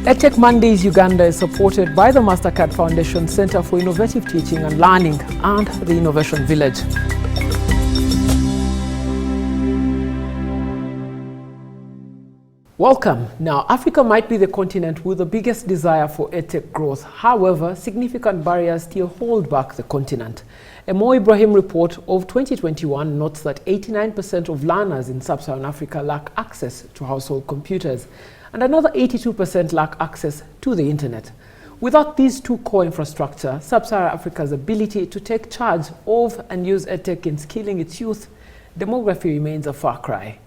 EdTech Mondays Uganda is supported by the Mastercard Foundation Center for Innovative Teaching and Learning and the Innovation Village. Welcome. Now, Africa might be the continent with the biggest desire for EdTech growth. However, significant barriers still hold back the continent. A Mo Ibrahim report of 2021 notes that 89% of learners in sub-Saharan Africa lack access to household computers, and another 82% lack access to the internet. Without these two core infrastructure, sub-Saharan Africa's ability to take charge of and use EdTech in skilling its youth, demography remains a far cry.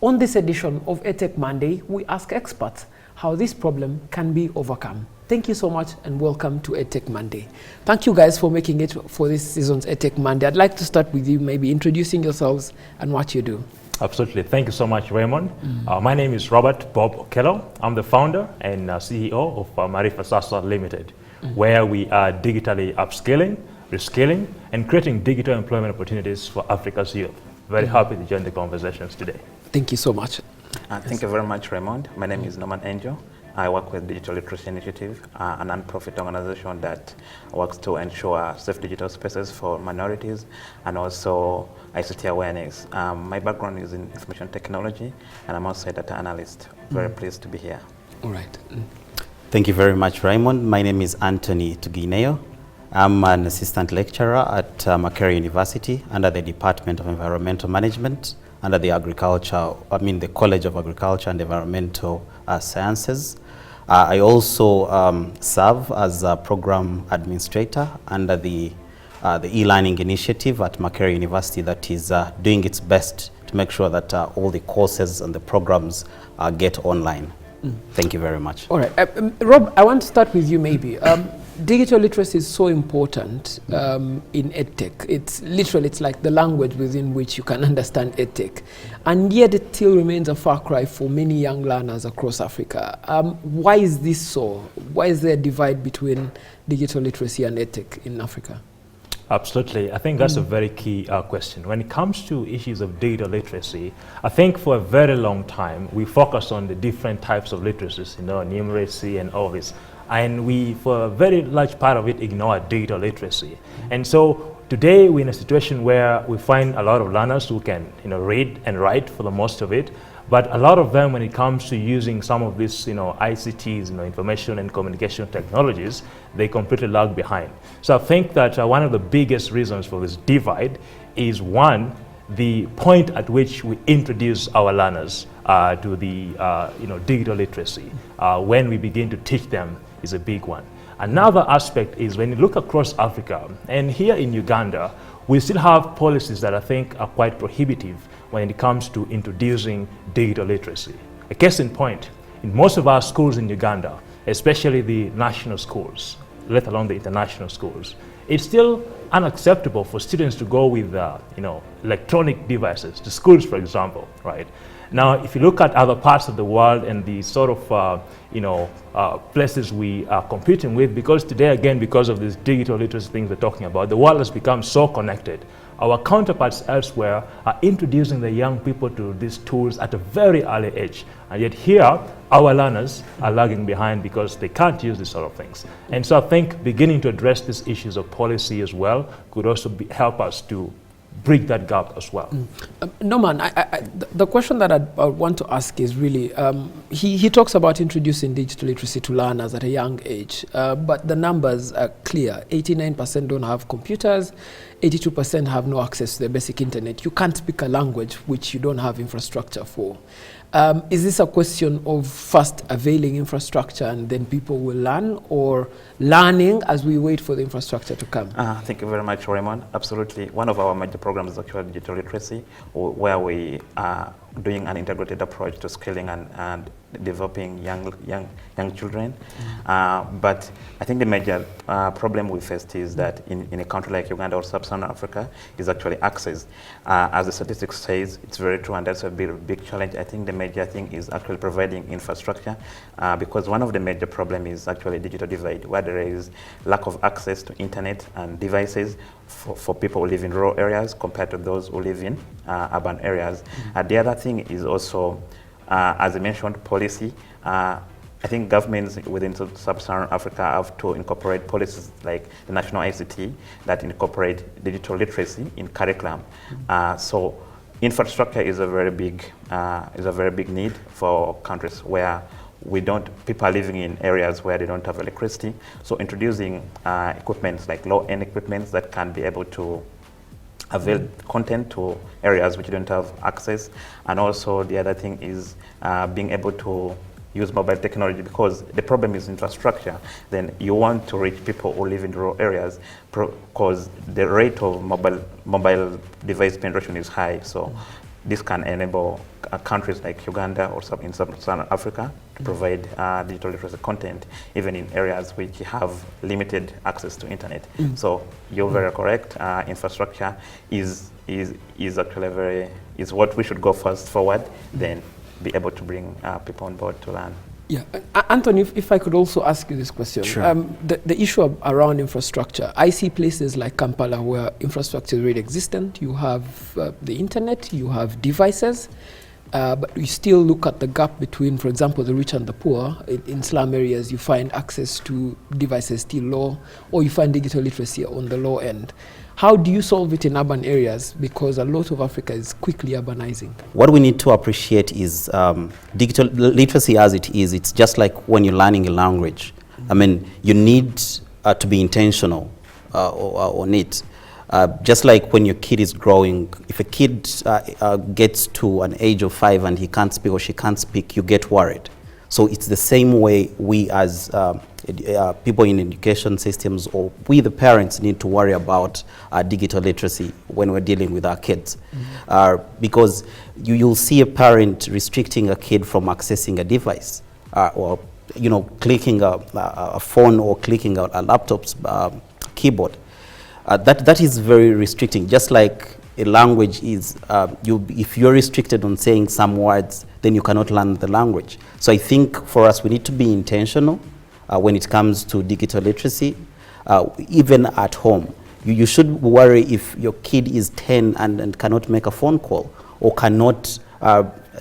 On this edition of EdTech Monday, we ask experts how this problem can be overcome. Thank you so much and welcome to EdTech Monday. Thank you guys for making it for this season's EdTech Monday. I'd like to start with you, maybe introducing yourselves and what you do. Absolutely. Thank you so much, Raymond. My name is Robert Bob Okello. I'm the founder and CEO of Marifa Sasa Limited, where we are digitally upskilling, reskilling, and creating digital employment opportunities for Africa's youth. Very happy to join the conversations today. Thank you so much. Thank you very much, Raymond. My name is Norman Angel. I work with Digital Literacy Initiative, a non-profit organization that works to ensure safe digital spaces for minorities and also ICT awareness. My background is in information technology, and I'm also a data analyst. Very pleased to be here. All right. Thank you very much, Raymond. My name is Anthony Tugineo. I'm an assistant lecturer at Makerere University under the Department of Environmental Management, under the the College of Agriculture and Environmental Sciences. I also serve as a program administrator under the e-learning initiative at Makerere University that is doing its best to make sure that all the courses and the programs get online. Thank you very much. All right. Rob, I want to start with you maybe. Digital literacy is so important in EdTech. It's like the language within which you can understand EdTech. And yet it still remains a far cry for many young learners across Africa. Why is this so? Why is there a divide between digital literacy and EdTech in Africa? Absolutely. I think that's a very key question. When it comes to issues of digital literacy, I think for a very long time, we focus on the different types of literacies, numeracy and all this. And we, for a very large part of it, ignore digital literacy. And so today we're in a situation where we find a lot of learners who can read and write for the most of it, but a lot of them, when it comes to using some of these ICTs, information and communication technologies, they completely lag behind. So I think that one of the biggest reasons for this divide is, one, the point at which we introduce our learners to the digital literacy. When we begin to teach them is a big one. Another aspect is when you look across Africa, and here in Uganda, we still have policies that I think are quite prohibitive when it comes to introducing digital literacy. A case in point, in most of our schools in Uganda, especially the national schools, let alone the international schools, it's still unacceptable for students to go with electronic devices to schools, for example, right? Now, if you look at other parts of the world and the sort of places we are competing with, because today, again, because of these digital literacy things we're talking about, the world has become so connected. Our counterparts elsewhere are introducing the young people to these tools at a very early age. And yet here, our learners are lagging behind because they can't use these sort of things. And so I think beginning to address these issues of policy as well could also help us to bridge that gap as well. Norman, the question that I want to ask is really, he talks about introducing digital literacy to learners at a young age, but the numbers are clear. 89% don't have computers, 82% have no access to the basic internet. You can't speak a language which you don't have infrastructure for. Is this a question of first availing infrastructure and then people will learn, or learning as we wait for the infrastructure to come? Thank you very much, Raymond. Absolutely. One of our major programs is actually digital literacy, where we are doing an integrated approach to skilling and developing young children. But I think the major problem we faced is that in a country like Uganda or sub-Saharan Africa is actually access. As the statistics says, it's very true, and that's a big challenge. I think the major thing is actually providing infrastructure, because one of the major problems is actually digital divide, where there is lack of access to internet and devices for people who live in rural areas compared to those who live in urban areas. The other thing is also, as I mentioned, policy. I think governments within sub-Saharan Africa have to incorporate policies like the national ICT that incorporate digital literacy in curriculum. So infrastructure is a very big need for countries where people are living in areas where they don't have electricity. So introducing equipments like low-end equipments that can be able to avail content to areas which don't have access. And also the other thing is being able to use mobile technology, because the problem is infrastructure. Then you want to reach people who live in rural areas because the rate of mobile device penetration is high. So this can enable countries like Uganda or in sub-Saharan Africa to provide digital literacy content even in areas which have limited access to internet. So you're very correct. Infrastructure is actually is what we should go first forward, then be able to bring people on board to learn. Yeah, Anthony, if I could also ask you this question. Sure. The issue around infrastructure, I see places like Kampala where infrastructure is already existent. You have the internet, you have devices, but we still look at the gap between, for example, the rich and the poor. In slum areas, you find access to devices still low, or you find digital literacy on the low end. How do you solve it in urban areas? Because a lot of Africa is quickly urbanizing. What we need to appreciate is digital literacy as it is. It's just like when you're learning a language. I mean, you need to be intentional on it. Just like when your kid is growing, if a kid gets to an age of 5 and he can't speak or she can't speak, you get worried. So it's the same way we as people in education systems, or we the parents, need to worry about digital literacy when we're dealing with our kids. Because you'll see a parent restricting a kid from accessing a device or clicking a phone or clicking a laptop's keyboard. That is very restricting, just like a language is. If you're restricted on saying some words, then you cannot learn the language. So I think for us, we need to be intentional when it comes to digital literacy, even at home. You should worry if your kid is 10 and cannot make a phone call or cannot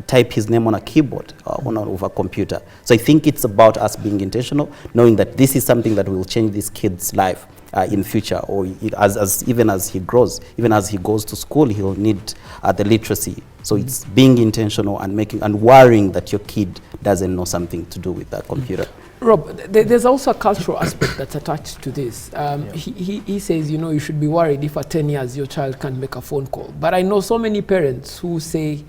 type his name on a keyboard on a computer. So I think it's about us being intentional, knowing that this is something that will change this kid's life in future, or even as he grows, even as he goes to school, he'll need the literacy. So it's being intentional and worrying that your kid doesn't know something to do with that computer. Rob, there's also a cultural aspect that's attached to this. He says, you should be worried if at 10 years your child can't make a phone call. But I know so many parents who say,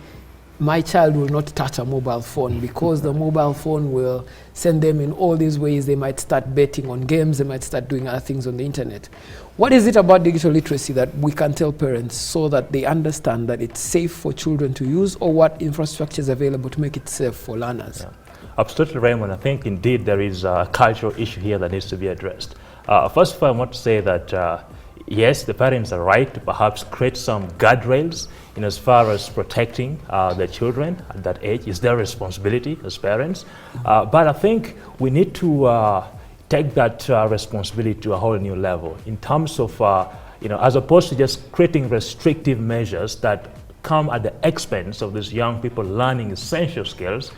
my child will not touch a mobile phone because the mobile phone will send them in all these ways. They might start betting on games, they might start doing other things on the internet. What is it about digital literacy that we can tell parents so that they understand that it's safe for children to use, or what infrastructure is available to make it safe for learners? Yeah. Absolutely, Raymond. I think indeed there is a cultural issue here that needs to be addressed. First of all, I want to say that yes, the parents are right to perhaps create some guardrails in as far as protecting their children at that age. It's their responsibility as parents. But I think we need to take that responsibility to a whole new level in terms of, as opposed to just creating restrictive measures that come at the expense of these young people learning essential skills.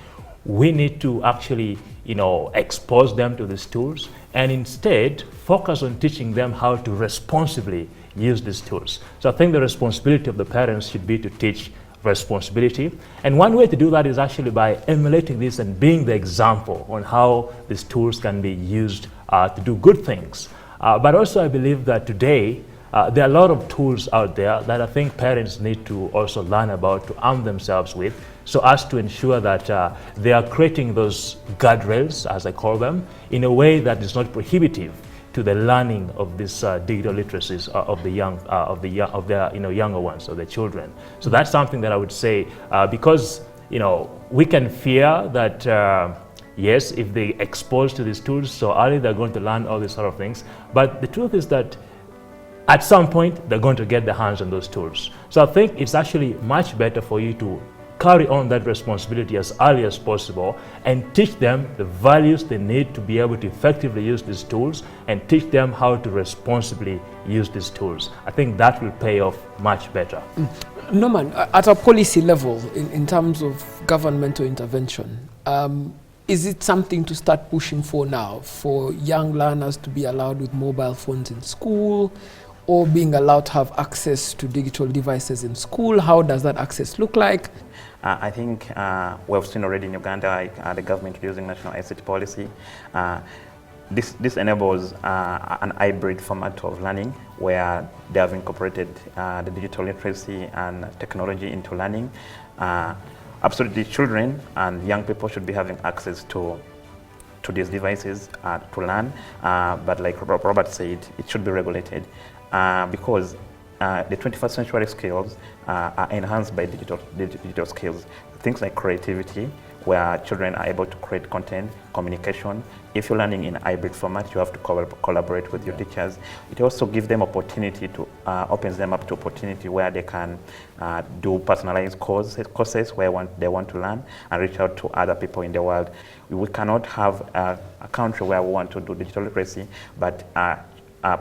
We need to actually, expose them to these tools and instead focus on teaching them how to responsibly use these tools. So I think the responsibility of the parents should be to teach responsibility. And one way to do that is actually by emulating this and being the example on how these tools can be used to do good things. But also I believe that today, there are a lot of tools out there that I think parents need to also learn about to arm themselves with, so as to ensure that they are creating those guardrails, as I call them, in a way that is not prohibitive to the learning of these digital literacies of their younger ones, of their children. So that's something that I would say, because we can fear that yes, if they exposed to these tools so early, they're going to learn all these sort of things. But the truth is that at some point, they're going to get their hands on those tools. So I think it's actually much better for you to carry on that responsibility as early as possible and teach them the values they need to be able to effectively use these tools and teach them how to responsibly use these tools. I think that will pay off much better. Norman, at a policy level, in terms of governmental intervention, is it something to start pushing for now, for young learners to be allowed with mobile phones in school, or being allowed to have access to digital devices in school? How does that access look like? I think we've seen already in Uganda, like, the government using national ICT policy. This enables an hybrid format of learning where they have incorporated the digital literacy and technology into learning. Absolutely, children and young people should be having access to these devices to learn, but like Robert said, it should be regulated because the 21st century skills are enhanced by digital skills. Things like creativity, where children are able to create content, communication. If you're learning in a hybrid format, you have to collaborate with your teachers. It also gives them opportunity to, opens them up to opportunity where they can do personalized courses where they want to learn and reach out to other people in the world. We cannot have a country where we want to do digital literacy, but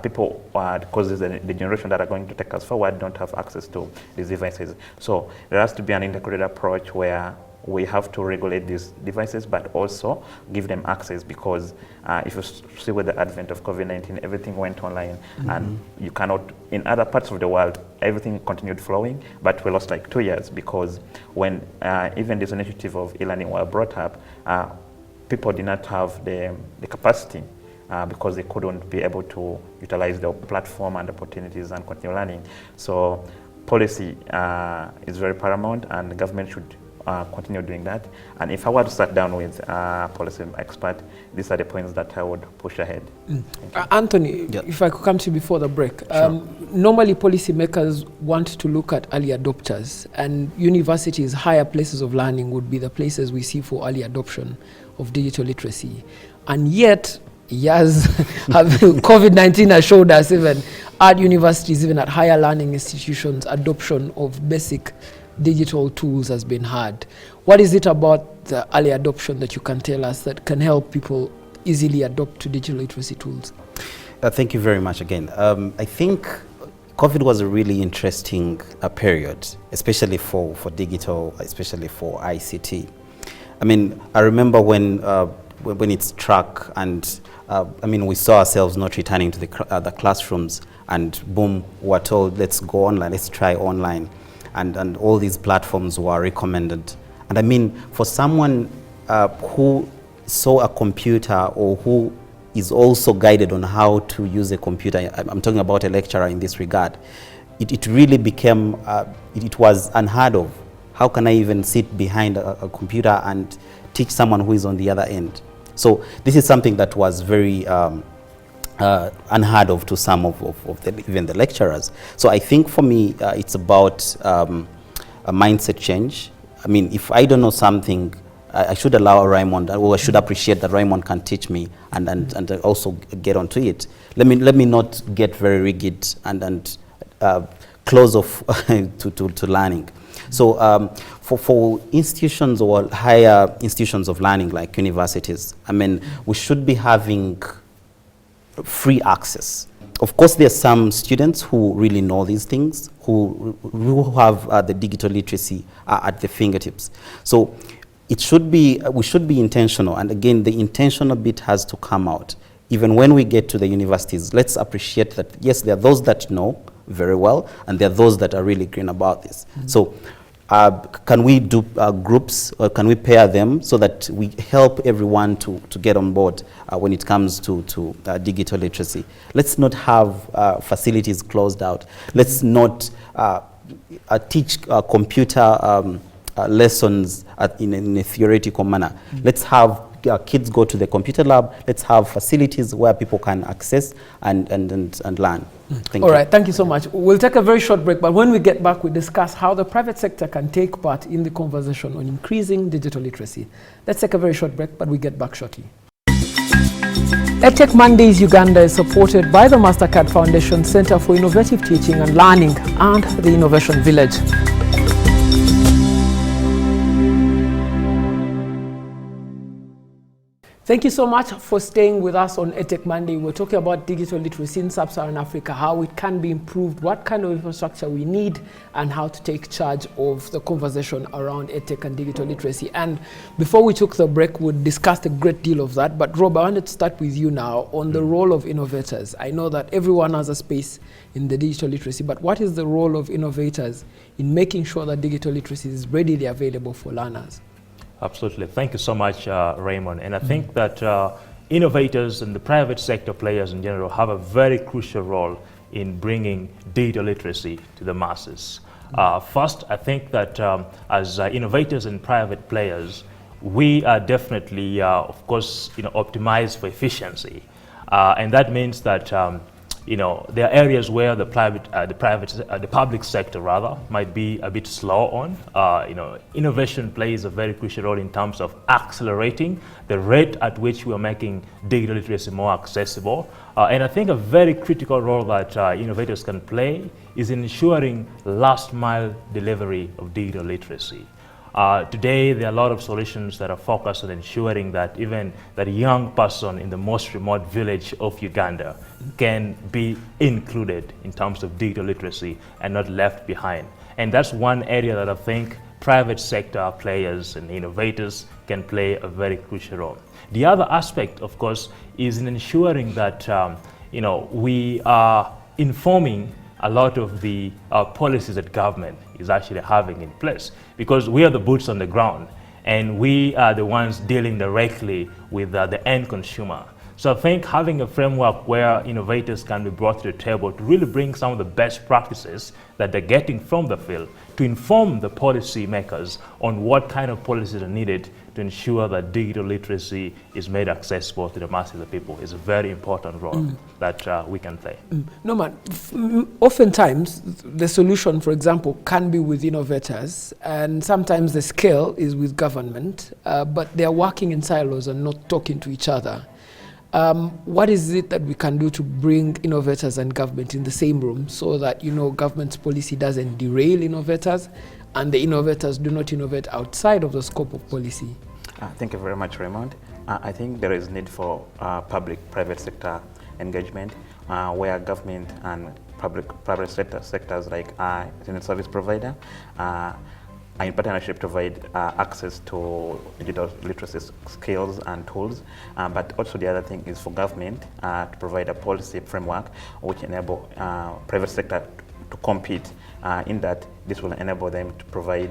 people, because the generation that are going to take us forward, don't have access to these devices. So there has to be an integrated approach where we have to regulate these devices, but also give them access, because if you see with the advent of COVID-19, everything went online, and you cannot, in other parts of the world, everything continued flowing, but we lost like 2 years, because when even this initiative of e-learning were brought up, people did not have the capacity because they couldn't be able to utilize the platform and opportunities and continue learning. So policy is very paramount, and the government should continue doing that. And if I were to sit down with a policy expert, these are the points that I would push ahead. Anthony, Yeah. if I could come to you before the break. Sure. Normally policymakers want to look at early adopters, and universities, higher places of learning would be the places we see for early adoption of digital literacy. And yet, yes, COVID-19 has showed us, even at universities, even at higher learning institutions, adoption of basic digital tools has been hard. What is it about the early adoption that you can tell us that can help people easily adopt to digital literacy tools? Thank you very much again. I think COVID was a really interesting period, especially for digital, especially for ICT. I mean, I remember when it struck, and I mean, we saw ourselves not returning to the classrooms, and boom, we were told, let's go online, let's try online. And all these platforms were recommended. And I mean, for someone who saw a computer, or who is also guided on how to use a computer, I'm talking about a lecturer in this regard, it really became, it was unheard of. How can I even sit behind a computer and teach someone who is on the other end? So this is something that was very unheard of to some of even the lecturers. So I think for me, it's about a mindset change. I mean, if I don't know something, I should allow Raymond, or I should appreciate that Raymond can teach me and also get onto it. Let me not get very rigid and close off to learning. So for institutions or higher institutions of learning like universities, I mean, we should be having free access. Of course, there are some students who really know these things, who have the digital literacy at their fingertips. So it should be, we should be intentional. And again, the intentional bit has to come out. Even when we get to the universities, let's appreciate that, yes, there are those that know very well, and there are those that are really green about this. So can we do groups, or can we pair them so that we help everyone to get on board when it comes to digital literacy? Let's not have facilities closed out. Let's not teach computer lessons in a theoretical manner. Let's have kids go to the computer lab. Let's have facilities where people can access and learn. Thank you. All right, thank you so much. We'll take a very short break, but when we get back, we discuss how the private sector can take part in the conversation on increasing digital literacy. Let's take a very short break, but we get back shortly. EdTech Mondays Uganda is supported by the MasterCard Foundation Center for Innovative Teaching and Learning and the Innovation Village. Thank you so much for staying with us on EdTech Monday. We're talking about digital literacy in sub-Saharan Africa, how it can be improved, what kind of infrastructure we need, and how to take charge of the conversation around EdTech and digital literacy. And before we took the break, we discussed a great deal of that. But Rob, I wanted to start with you now on the role of innovators. I know that everyone has a space in the digital literacy, but what is the role of innovators in making sure that digital literacy is readily available for learners? Absolutely. Thank you so much, Raymond. And I think that innovators and the private sector players in general have a very crucial role in bringing data literacy to the masses. First, I think that as innovators and private players, we are definitely, of course, optimized for efficiency. And that means that there are areas where the public sector rather might be a bit slow on. Innovation plays a very crucial role in terms of accelerating the rate at which we are making data literacy more accessible. And I think a very critical role that innovators can play is in ensuring last mile delivery of data literacy. Today, there are a lot of solutions that are focused on ensuring that even that young person in the most remote village of Uganda can be included in terms of data literacy and not left behind. And that's one area that I think private sector players and innovators can play a very crucial role. The other aspect, of course, is in ensuring that we are informing a lot of the policies that government is actually having in place, because we are the boots on the ground and we are the ones dealing directly with the end consumer. So I think having a framework where innovators can be brought to the table to really bring some of the best practices that they're getting from the field to inform the policy makers on what kind of policies are needed to ensure that digital literacy is made accessible to the masses of people is a very important role that we can play. Norman, oftentimes the solution, for example, can be with innovators, and sometimes the scale is with government, but they are working in silos and not talking to each other. What is it that we can do to bring innovators and government in the same room so that, government's policy doesn't derail innovators and the innovators do not innovate outside of the scope of policy? Thank you very much, Raymond. I think there is need for public-private sector engagement where government and private sectors like internet service provider in partnership provide access to digital literacy skills and tools, but also the other thing is for government to provide a policy framework which enable private sector to compete in that this will enable them to provide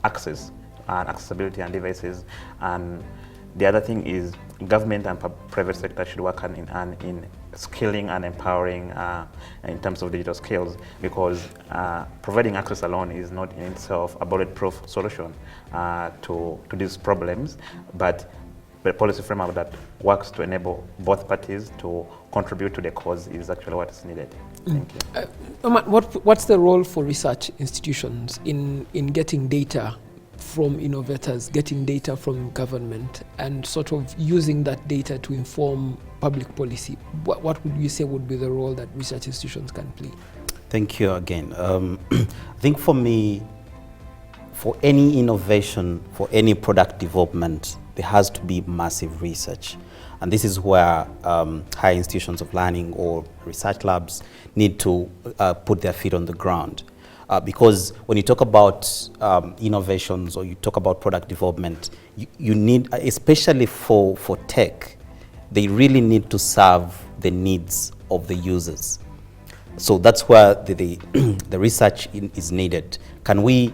access and accessibility and devices. And the other thing is government and private sector should work hand in hand in skilling and empowering in terms of digital skills, because providing access alone is not in itself a bulletproof solution to these problems, but the policy framework that works to enable both parties to contribute to the cause is actually what is needed. Thank you. What's the role for research institutions in getting data from innovators, getting data from government, and sort of using that data to inform public policy? What would you say would be the role that research institutions can play? Thank you again. I think for me, for any innovation, for any product development, there has to be massive research. And this is where higher institutions of learning or research labs need to put their feet on the ground. Because when you talk about innovations or you talk about product development, you need, especially for tech, they really need to serve the needs of the users. So that's where the research is needed. Can we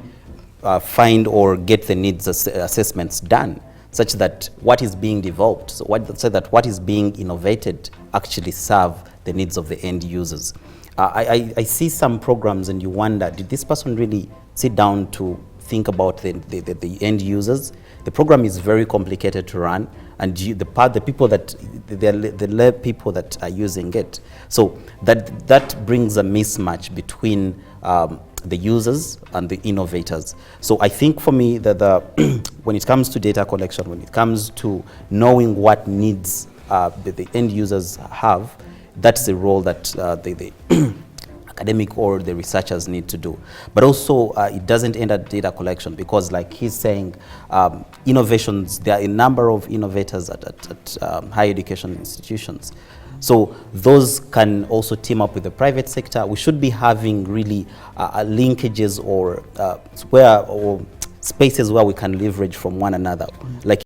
find or get the needs assessments done such that what is being developed, so that what is being innovated actually serve the needs of the end users? I see some programs and you wonder, did this person really sit down to think about the end users? The program is very complicated to run, and the people that are using it. So that brings a mismatch between the users and the innovators. So I think for me that when it comes to data collection, when it comes to knowing what needs the end users have, that's the role that academic or the researchers need to do. But also, it doesn't end at data collection, because like he's saying, innovations, there are a number of innovators at higher education institutions. So those can also team up with the private sector. We should be having really linkages or spaces where we can leverage from one another. Like